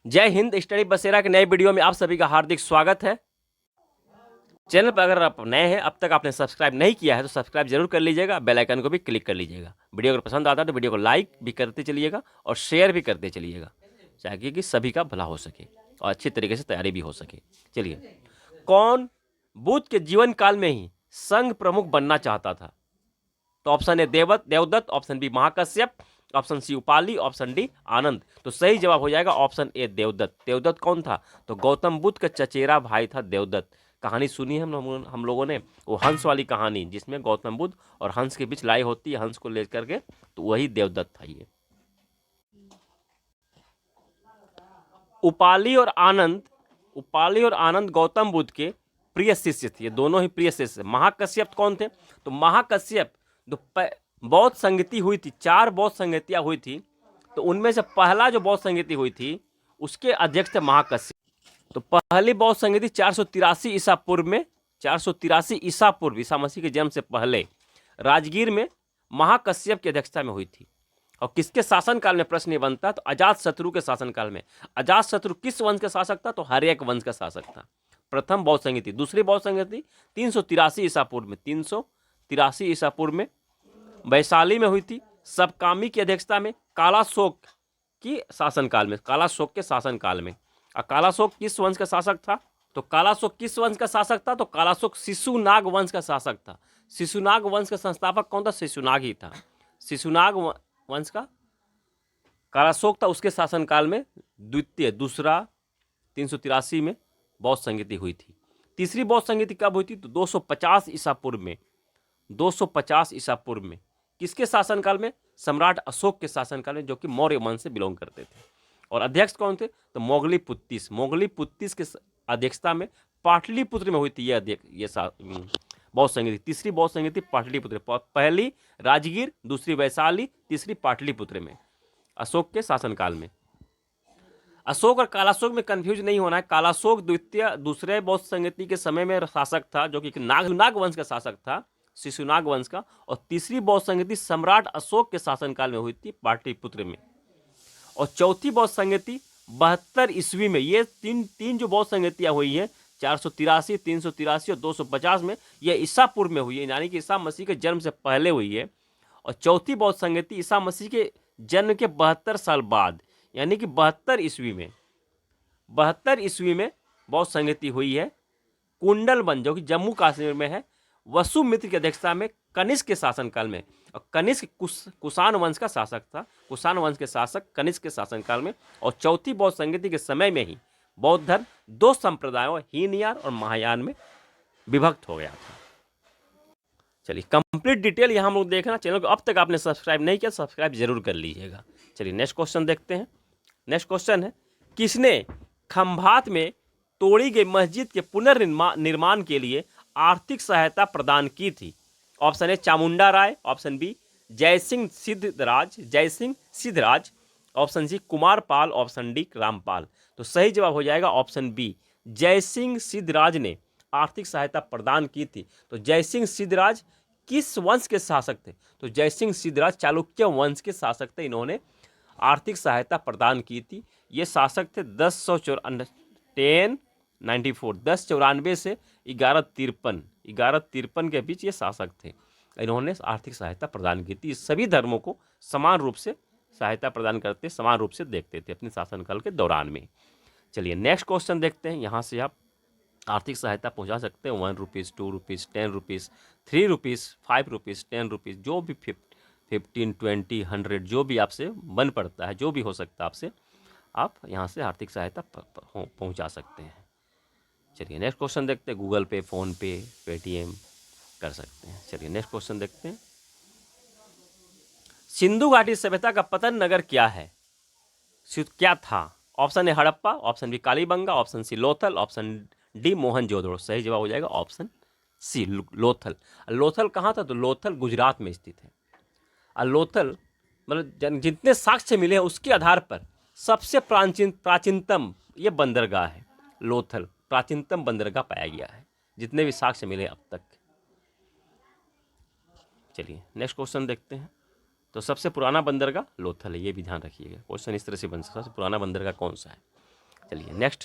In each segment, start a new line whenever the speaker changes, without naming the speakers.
जय हिंद। स्टडी बसेरा के नए वीडियो में आप सभी का हार्दिक स्वागत है। चैनल पर अगर आप नए हैं, अब तक आपने सब्सक्राइब नहीं किया है तो सब्सक्राइब जरूर कर लीजिएगा, बेल आइकन को भी क्लिक कर लीजिएगा। वीडियो अगर पसंद आता है तो वीडियो को लाइक भी करते चलिएगा और शेयर भी करते चलिएगा, ताकि कि सभी का भला हो सके और अच्छी तरीके से तैयारी भी हो सके। चलिए, कौन बुद्ध के जीवन काल में ही संघ प्रमुख बनना चाहता था? तो option A Devadatta, option B Mahakashyap, option C Upali, option D Anand. तो सही जवाब हो जाएगा ऑप्शन ए देवदत्त। देवदत्त कौन था? तो गौतम बुद्ध का चचेरा भाई था देवदत्त। कहानी सुनी है हम लोगों ने, वो हंस वाली कहानी, जिसमें गौतम बुद्ध और हंस के बीच लड़ाई होती है, हंस को लेकर के, तो वही देवदत्त था ये। उपाली और आनंद गौतम बुद्ध के प्रिय शिष्य थे। ये दोनों ही प्रिय शिष्य। महाकश्यप कौन थे? तो महाकश्यप बौद्ध संगति हुई थी, 4 बौद्ध संगतियां हुई थी, तो उनमें से पहला जो बौद्ध संगति हुई थी उसके अध्यक्ष थे महाकश्यप। तो पहली बौद्ध संगति 483 ईसा पूर्व में, 483 ईसा पूर्व, ईसा मसीह के जन्म से पहले राजगीर में महाकश्यप की अध्यक्षता में हुई थी। और किसके शासनकाल में? प्रश्न ये बनता, तो अजातशत्रु के शासनकाल में। अजातशत्रु किस वंश का शासक था? तो हर्यक वंश का शासक था। प्रथम बौद्ध संगति। दूसरी बौद्ध संगति 383 ईसा पूर्व में, 383 ईसा पूर्व में वैशाली में हुई थी, सबकामी की अध्यक्षता में, कालाशोक की शासनकाल में, कालाशोक के शासनकाल में। और कालाशोक किस वंश का शासक था? तो कालाशोक किस वंश का शासक था? तो कालाशोक शिशुनाग वंश का शासक था। शिशुनाग वंश का संस्थापक कौन था? शिशुनाग ही था। शिशुनाग वंश का कालाशोक था, उसके शासनकाल में दूसरा 383 में बौद्ध संगति हुई थी। तीसरी बौद्ध संगति कब हुई थी? तो 250 ईसा पूर्व में, 250 ईसा पूर्व में। किसके शासनकाल में? सम्राट अशोक के शासनकाल में, जो कि मौर्य वंश से बिलोंग करते थे। और अध्यक्ष कौन थे? तो मोगलीपुत्तिस के अध्यक्षता में पाटलिपुत्र में हुई थी ये बौद्ध संगति। तीसरी बौद्ध संगति पाटलिपुत्र, पहली राजगीर, दूसरी वैशाली, तीसरी पाटलिपुत्र में, अशोक के शासनकाल में। अशोक और कालाशोक में कंफ्यूज नहीं होना है। कालाशोक दूसरे बौद्ध संगति के समय में शासक था, जो कि नाग वंश का शासक था, शिशुनाग वंश का। और तीसरी बौद्ध संगति सम्राट अशोक के शासनकाल में हुई थी, पाटलिपुत्र में। और चौथी बौद्ध संगति 72 ईस्वी में। ये तीन जो बौद्ध संगतियां हुई है, 483, 383 और 250 में, यह ईसा पूर्व में हुई है, यानी कि ईसा मसीह के जन्म से पहले हुई है। और चौथी बौद्ध संगति ईसा मसीह के जन्म के 72 साल बाद, यानी कि 72 ईस्वी में, 72 ईस्वी में बौद्ध संगति हुई है। कुंडलबन, जो कि जम्मू कश्मीर में है, वसुमित्र की अध्यक्षता में, कनिष्क के शासनकाल में। और कनिष्क कुषाण वंश का शासक था, कुषाण वंश के शासक कनिष्क के शासनकाल में। और चौथी बौद्ध संगति के समय में ही बौद्ध धर्म 2 संप्रदायों, हीनयान और महायान में विभक्त हो गया था। चलिए, कंप्लीट डिटेल यहाँ हम लोग देखना। चैनल को अब तक आपने सब्सक्राइब नहीं किया, सब्सक्राइब जरूर कर लीजिएगा। चलिए, नेक्स्ट क्वेश्चन देखते हैं। नेक्स्ट क्वेश्चन है, किसने खंभात में तोड़ी गई मस्जिद के पुनर्निर्माण के लिए आर्थिक सहायता प्रदान की थी? Option A Chamunda Rai, option B Jaisingh Siddhraj, option C Kumar Pal, option D Rampal. तो सही जवाब हो जाएगा ऑप्शन बी, जयसिंह सिद्धराज ने आर्थिक सहायता प्रदान की थी। तो जयसिंह सिद्धराज किस वंश के शासक थे? तो जयसिंह सिद्धराज चालुक्य वंश के शासक थे। इन्होंने आर्थिक सहायता प्रदान की थी। ये शासक थे 1094 से 1153 के बीच ये शासक थे। इन्होंने आर्थिक सहायता प्रदान की थी। सभी धर्मों को समान रूप से सहायता प्रदान करते, समान रूप से देखते थे अपने शासनकाल के दौरान में। चलिए, नेक्स्ट क्वेश्चन देखते हैं। यहाँ से आप आर्थिक सहायता पहुँचा सकते हैं 1 rupees, 2 rupees, 10 rupees, 3 rupees, 5 rupees, 10 rupees, जो भी 15, 20, 100, जो भी आपसे बन पड़ता है, जो भी हो सकता है आपसे, आप यहाँ से आर्थिक सहायता पहुँचा सकते हैं। चलिए, नेक्स्ट क्वेश्चन देखते हैं। गूगल पे, फ़ोन पे, पेटीएम कर सकते हैं। चलिए, नेक्स्ट क्वेश्चन देखते हैं। सिंधु घाटी सभ्यता का पतन नगर क्या है? क्या था? Option A Harappa, option B Kalibanga, option C Lothal, option D Mohenjodaro. सही जवाब हो जाएगा ऑप्शन सी, लोथल। लोथल कहाँ था? तो लोथल गुजरात में स्थित है। और लोथल मतलब जितने साक्ष्य मिले हैं उसके आधार पर सबसे प्राचीनतम ये बंदरगाह है। लोथल प्राचीनतम बंदरगाह पाया गया है, जितने भी साक्ष्य मिले अब तक। चलिए, नेक्स्ट क्वेश्चन देखते हैं। तो सबसे पुराना बंदरगाह लोथल है, ये भी ध्यान रखिएगा। क्वेश्चन इस तरह से बन सकता है, सबसे पुराना बंदरगाह कौन सा है? चलिए नेक्स्ट,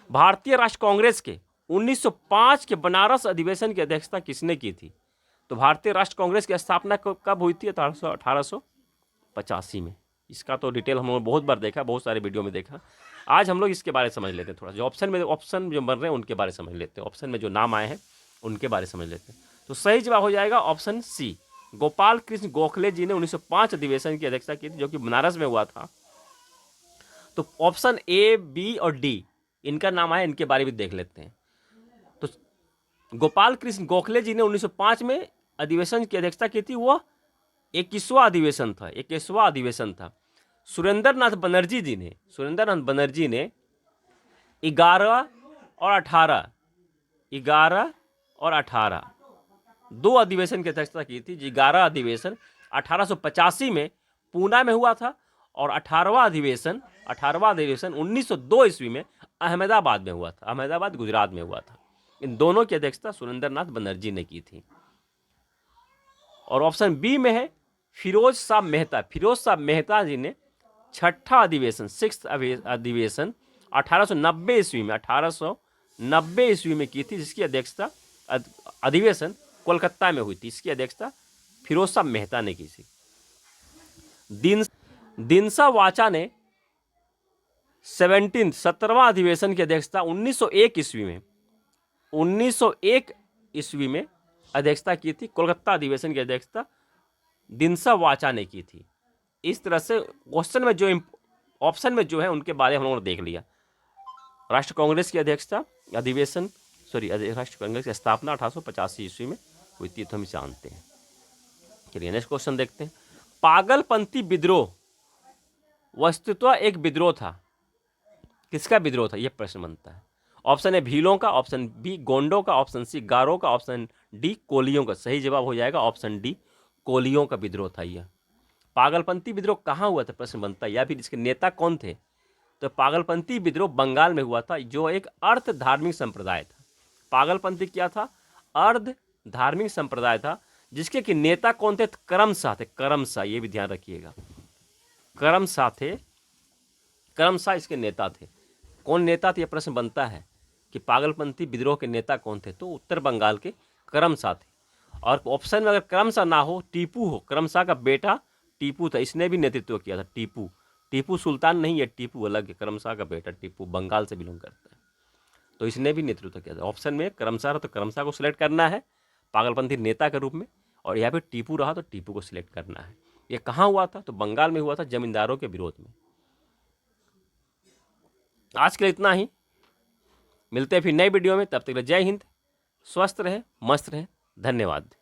भारतीय राष्ट्र कांग्रेस के 1905 के बनारस अधिवेशन की अध्यक्षता किसने की थी? तो भारतीय राष्ट्र कांग्रेस की स्थापना कब हुई थी? 1885 में। इसका तो डिटेल हम लोग बहुत बार देखा, बहुत सारे वीडियो में देखा। आज हम लोग इसके बारे में समझ लेते हैं थोड़ा, जो ऑप्शन जो बन रहे हैं उनके बारे में समझ लेते हैं, ऑप्शन में जो नाम आए हैं उनके बारे में समझ लेते हैं। तो सही जवाब हो जाएगा ऑप्शन सी, गोपाल कृष्ण गोखले जी ने 1905 अधिवेशन की अध्यक्षता की थी, जो कि बनारस में हुआ था। तो ऑप्शन ए, बी और डी इनका नाम आया, इनके बारे में देख लेते हैं। तो गोपाल कृष्ण गोखले जी ने 1905 में अधिवेशन की अध्यक्षता की थी, वह 21वां अधिवेशन था। सुरेंद्र नाथ बनर्जी जी ने 11 और 18 दो अधिवेशन की अध्यक्षता की थी। 11 अधिवेशन 1885 में पूना में हुआ था और 18वां अधिवेशन 1902 ईस्वी में अहमदाबाद में हुआ था, अहमदाबाद गुजरात में हुआ था। इन दोनों की अध्यक्षता सुरेंद्र नाथ बनर्जी ने की थी। और ऑप्शन बी में है फिरोज साहब मेहता जी ने छठा अधिवेशन 6th अधिवेशन 1890 ईस्वी में की थी, जिसकी अध्यक्षता अधिवेशन कोलकाता में हुई थी। इसकी अध्यक्षता फिरोज साहब मेहता ने की थी। दिनसा वाचा ने 17वां अधिवेशन की अध्यक्षता 1901 ईस्वी में अध्यक्षता की थी। कोलकाता अधिवेशन की अध्यक्षता दिनसा वाचा ने की थी। इस तरह से क्वेश्चन में जो ऑप्शन में जो है उनके बारे में हम लोगों ने देख लिया। राष्ट्र कांग्रेस की अध्यक्षता राष्ट्र कांग्रेस की स्थापना 1885 ईस्वी में हुई थी, तो हम जानते हैं। चलिए नेक्स्ट क्वेश्चन देखते हैं। पागलपंथी विद्रोह वस्तुतः एक विद्रोह था, किसका विद्रोह था? यह प्रश्न बनता है। ऑप्शन ए भीलों का, ऑप्शन बी गोंडों का, ऑप्शन सी गारों का, ऑप्शन डी कोलियों का। सही जवाब हो जाएगा ऑप्शन डी, कोलियों का विद्रोह था यह। पागलपंथी विद्रोह कहाँ हुआ था प्रश्न बनता है, या फिर इसके नेता कौन थे? तो पागलपंथी विद्रोह बंगाल में हुआ था, जो एक अर्ध धार्मिक संप्रदाय था। पागलपंथी क्या था? अर्ध धार्मिक संप्रदाय था, जिसके कि नेता कौन थे? करमशाह, ये भी ध्यान रखिएगा। करमशाह इसके नेता थे। कौन नेता थे, यह प्रश्न बनता है कि पागलपंथी विद्रोह के नेता कौन थे? तो उत्तर बंगाल के करमशाह थे। और ऑप्शन में अगर करमशाह ना हो, टीपू हो, करमशाह का बेटा टीपू था, इसने भी नेतृत्व किया था। टीपू सुल्तान नहीं है, टीपू अलग है। करमशाह का बेटा टीपू बंगाल से बिलोंग करता है, तो इसने भी नेतृत्व किया था। ऑप्शन में करमशाह, तो करमशाह को सिलेक्ट करना है पागलपंथी नेता के रूप में, और यहाँ पे टीपू रहा तो टीपू को सिलेक्ट करना है। ये कहाँ हुआ था? तो बंगाल में हुआ था, जमींदारों के विरोध में। आज के लिए इतना ही, मिलते हैं फिर नई वीडियो में। तब तक जय हिंद, स्वस्थ रहे, मस्त रहे, धन्यवाद।